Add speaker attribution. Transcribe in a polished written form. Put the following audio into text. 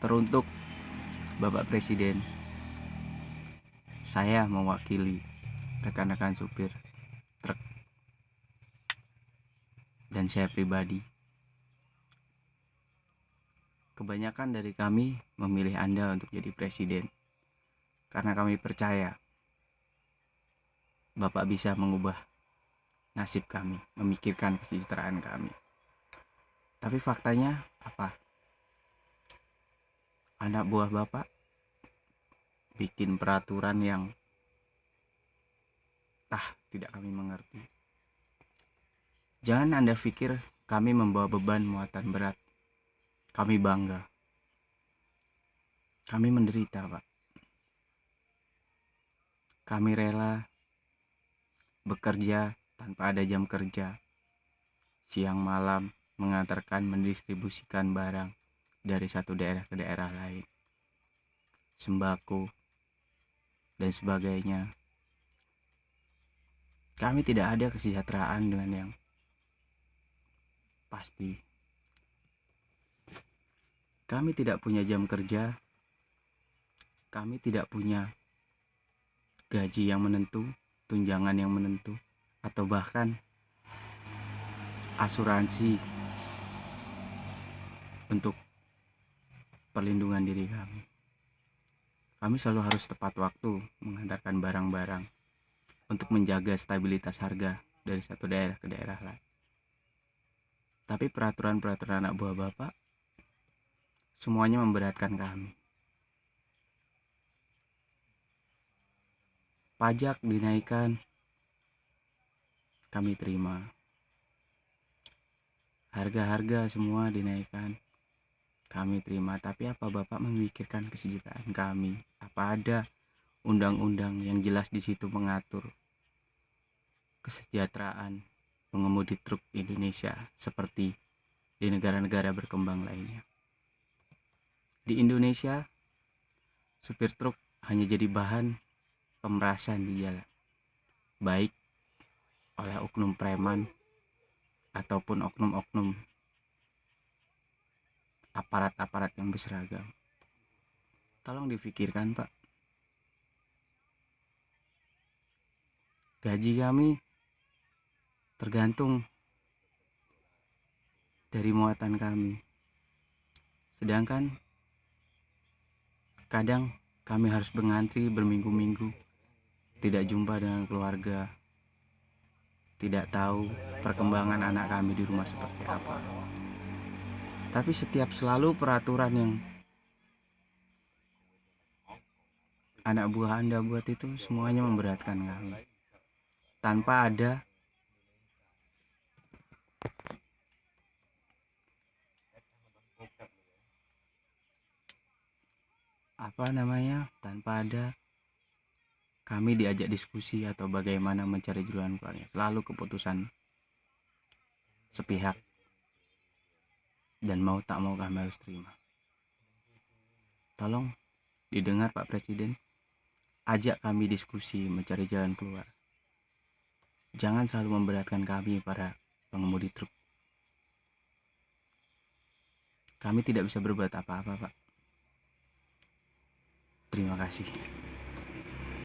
Speaker 1: Teruntuk Bapak Presiden, saya mewakili rekan-rekan supir truk dan saya pribadi. Kebanyakan dari kami memilih Anda untuk jadi presiden karena kami percaya Bapak bisa mengubah nasib kami, memikirkan kesejahteraan kami. Tapi faktanya apa? Anak buah Bapak bikin peraturan yang tidak kami mengerti. Jangan Anda pikir kami membawa beban muatan berat. Kami bangga. Kami menderita, Pak. Kami rela bekerja tanpa ada jam kerja. Siang malam mengantarkan mendistribusikan barang dari satu daerah ke daerah lain. Sembako dan sebagainya. Kami tidak ada kesejahteraan dengan yang pasti. Kami tidak punya jam kerja. Kami tidak punya gaji yang menentu, tunjangan yang menentu, atau bahkan asuransi untuk perlindungan diri kami. Kami selalu harus tepat waktu mengantarkan barang-barang untuk menjaga stabilitas harga dari satu daerah ke daerah lain. Tapi peraturan-peraturan anak buah Bapak semuanya memberatkan kami. Pajak dinaikkan, kami terima. Harga-harga semua dinaikkan, kami terima. Tapi apa Bapak memikirkan kesejahteraan kami? Apa ada undang-undang yang jelas di situ mengatur kesejahteraan pengemudi truk Indonesia seperti di negara-negara berkembang lainnya? Di Indonesia, supir truk hanya jadi bahan pemerasan di jalan, baik oleh oknum preman ataupun oknum-oknum aparat-aparat yang berseragam. Tolong difikirkan, Pak. Gaji kami tergantung dari muatan kami. Sedangkan kadang kami harus mengantri berminggu-minggu, tidak jumpa dengan keluarga, tidak tahu perkembangan anak kami di rumah seperti apa. Tapi setiap selalu peraturan yang anak buah Anda buat itu semuanya memberatkan kami. Tanpa ada tanpa ada kami diajak diskusi atau bagaimana mencari jalan keluarnya. Selalu keputusan sepihak, dan mau tak mau kami harus terima. Tolong didengar Pak Presiden, ajak kami diskusi mencari jalan keluar. Jangan selalu memberatkan kami para pengemudi truk. Kami tidak bisa berbuat apa-apa, Pak. Terima kasih.